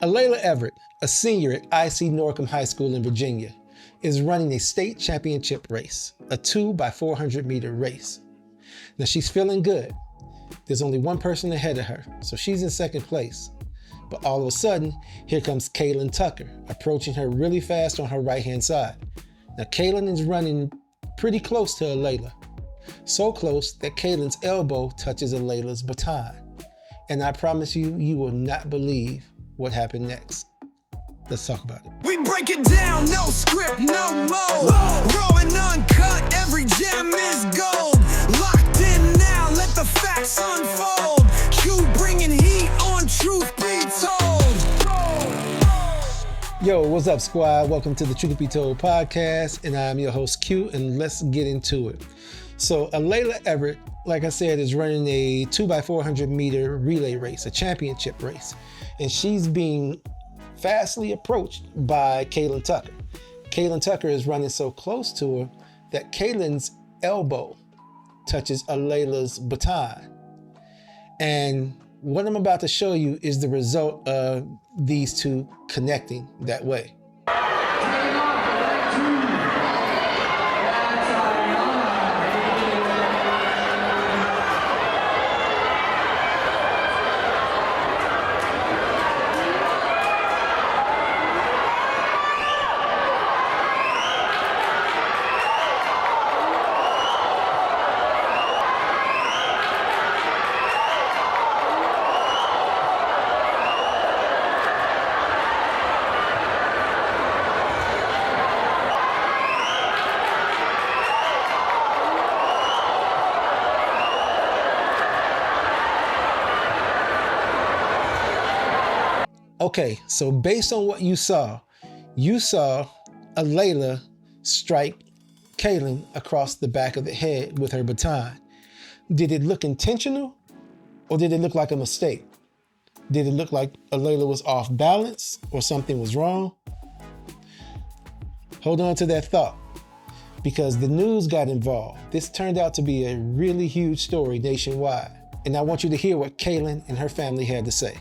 Alayla Everett, a senior at IC Norcom High School in Virginia, is running a state championship race, a 2x400 meter race. Now she's feeling good. There's only one person ahead of her, so she's in second place. But all of a sudden, here comes Kaylin Tucker, approaching her really fast on her right-hand side. Now Kaylin is running pretty close to Alayla. So close that Kaylin's elbow touches Alayla's baton. And I promise you, you will not believe what happened next. Let's talk about it. We break it down, no script, no mode. Raw and uncut, every gem is gold. Locked in now, let the facts unfold. Q bringing heat on Truth Be Told. Yo, what's up, squad? Welcome to the Truth Be Told podcast, and I'm your host, Q, and let's get into it. So, Alayla Everett, like I said, is running a 2x400 meter relay race, a championship race, and she's being fastly approached by Kaylin Tucker. Kaylin Tucker is running so close to her that Kaylin's elbow touches Alayla's baton. And what I'm about to show you is the result of these two connecting that way. Okay, so based on what you saw Alayla strike Kaylin across the back of the head with her baton. Did it look intentional or did it look like a mistake? Did it look like Alayla was off balance or something was wrong? Hold on to that thought because the news got involved. This turned out to be a really huge story nationwide, and I want you to hear what Kaylin and her family had to say.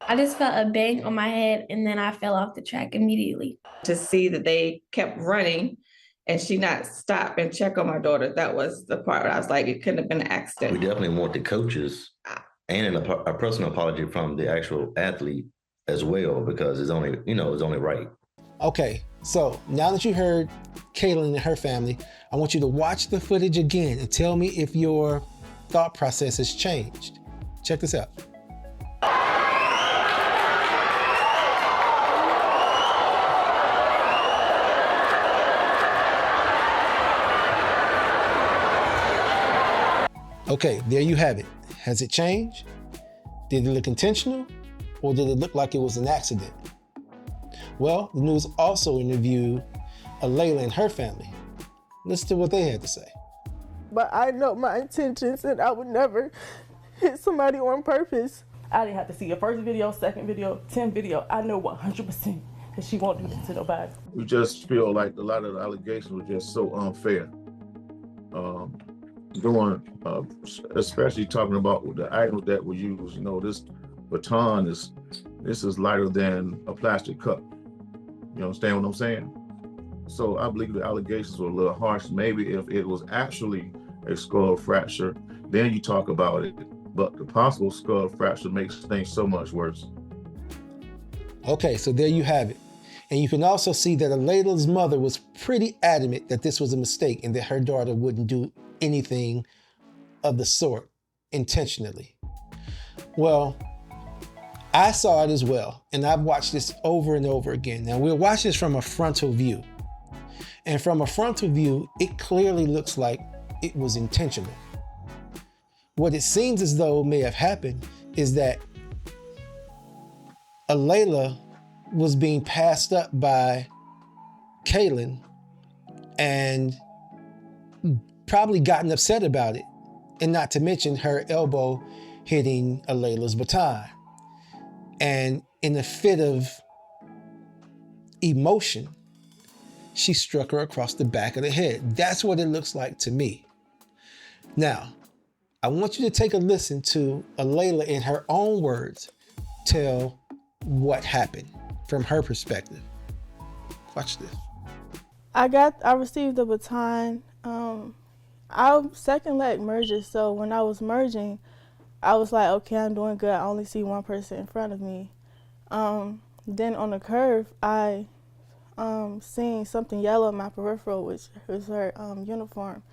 I just felt a bang on my head and then I fell off the track immediately. To see that they kept running and she not stop and check on my daughter, that was the part where I was like, it couldn't have been an accident. We definitely want the coaches and a personal apology from the actual athlete as well, because it's only right. Okay, so now that you heard Kaylin and her family, I want you to watch the footage again and tell me if your thought process has changed. Check this out. Okay, there you have it. Has it changed? Did it look intentional or did it look like it was an accident? Well, the news also interviewed Alayla and her family. Listen to what they had to say. But I know my intentions and I would never hit somebody on purpose. I didn't have to see your first video, second video, 10 video. I know 100% that she won't do this to nobody. We just feel like a lot of the allegations were just so unfair. Especially talking about the items that were used. You know, this baton is lighter than a plastic cup. You understand what I'm saying? So I believe the allegations were a little harsh. Maybe if it was actually a skull fracture, then you talk about it. But the possible skull fracture makes things so much worse. Okay, so there you have it. And you can also see that Alayla's mother was pretty adamant that this was a mistake and that her daughter wouldn't do anything of the sort intentionally. Well, I saw it as well, and I've watched this over and over again. Now we'll watch this from a frontal view. And from a frontal view, it clearly looks like it was intentional. What it seems as though may have happened is that Alayla was being passed up by Kaylin and probably gotten upset about it, and not to mention her elbow hitting Alayla's baton. And in a fit of emotion, she struck her across the back of the head. That's what it looks like to me. Now, I want you to take a listen to Alayla in her own words tell what happened from her perspective. Watch this. I received the baton. I second leg merges, so when I was merging, I was like, okay, I'm doing good. I only see one person in front of me. Then on the curve, I seen something yellow in my peripheral, which was her uniform.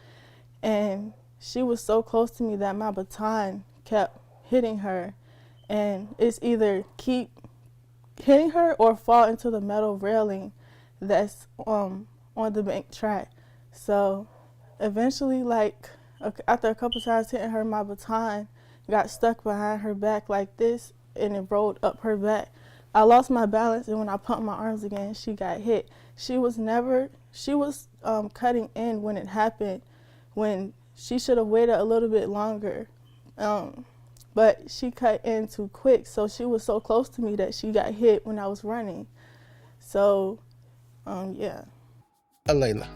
And she was so close to me that my baton kept hitting her. And it's either keep hitting her or fall into the metal railing that's on the bank track. So eventually, like after a couple times hitting her, my baton got stuck behind her back like this, and it rolled up her back. I lost my balance, and when I pumped my arms again, she got hit. She was cutting in when it happened, when she should have waited a little bit longer. But she cut in too quick, so she was so close to me that she got hit when I was running. So, yeah. Alayla,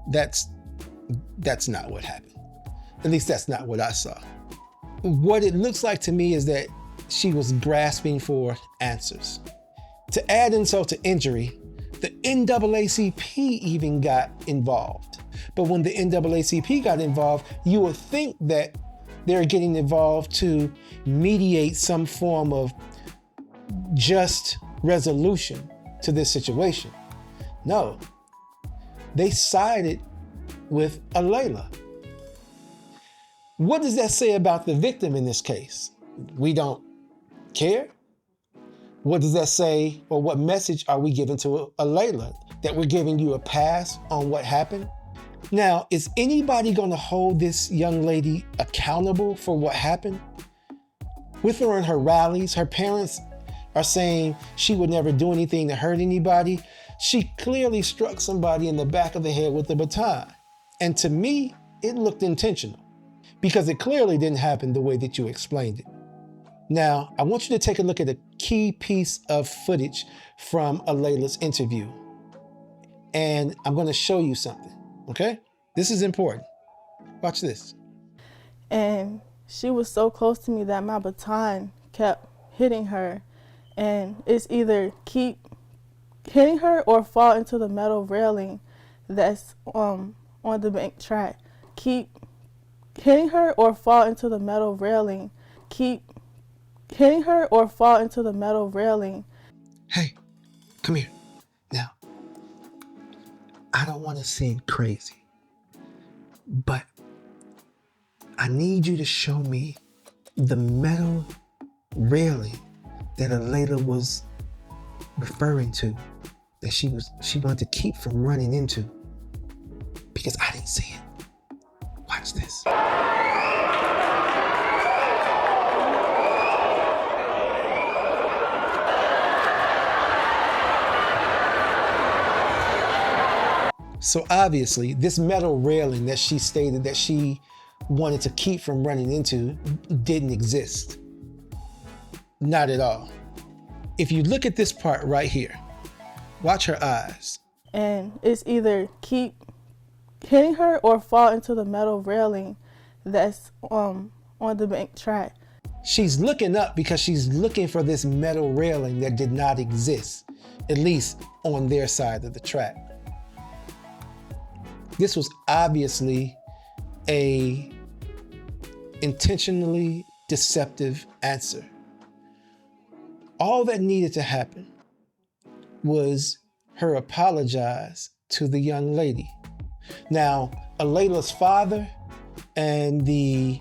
that's not what happened. At least that's not what I saw. What it looks like to me is that she was grasping for answers. To add insult to injury, the NAACP even got involved. But when the NAACP got involved, you would think that they're getting involved to mediate some form of just resolution to this situation. No, they sided with Alayla. What does that say about the victim in this case? We don't care? What does that say, or what message are we giving to Alayla? That we're giving you a pass on what happened? Now, is anybody going to hold this young lady accountable for what happened? With her in her rallies, her parents are saying she would never do anything to hurt anybody. She clearly struck somebody in the back of the head with a baton. And to me, it looked intentional because it clearly didn't happen the way that you explained it. Now, I want you to take a look at a key piece of footage from Alayla's interview. And I'm going to show you something. Okay? This is important. Watch this. And she was so close to me that my baton kept hitting her. And it's either keep hitting her or fall into the metal railing that's on the bank track. Keep hitting her or fall into the metal railing. Keep hitting her or fall into the metal railing. Hey, come here. Now, I don't want to seem crazy, but I need you to show me the metal railing that Alayla was referring to, that she wanted to keep from running into, because I didn't see it. Watch this. So obviously, this metal railing that she stated that she wanted to keep from running into didn't exist. Not at all. If you look at this part right here, watch her eyes. And it's either keep hitting her or fall into the metal railing that's on the bank track. She's looking up because she's looking for this metal railing that did not exist, at least on their side of the track. This was obviously a intentionally deceptive answer. All that needed to happen was her apologize to the young lady. Now, Alayla's father and the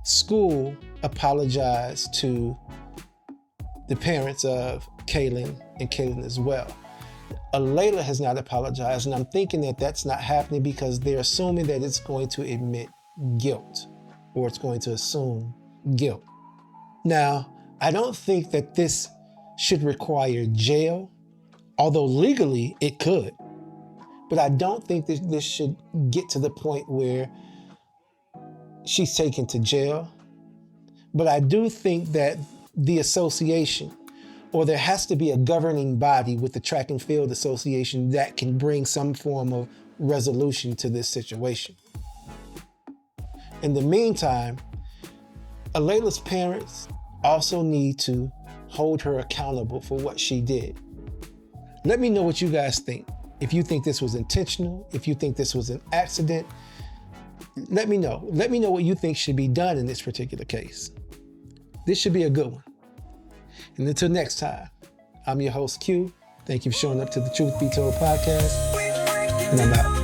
school apologized to the parents of Kaylin and Kaylin as well. Alayla has not apologized, and I'm thinking that that's not happening because they're assuming that it's going to admit guilt, or it's going to assume guilt. Now, I don't think that this should require jail, although legally it could. But I don't think that this should get to the point where she's taken to jail. But I do think that the association, or there has to be a governing body with the Track and Field Association that can bring some form of resolution to this situation. In the meantime, Alayla's parents also need to hold her accountable for what she did. Let me know what you guys think. If you think this was intentional, if you think this was an accident, let me know. Let me know what you think should be done in this particular case. This should be a good one. And until next time, I'm your host, Q. Thank you for showing up to the Truth Be Told podcast, and I'm out.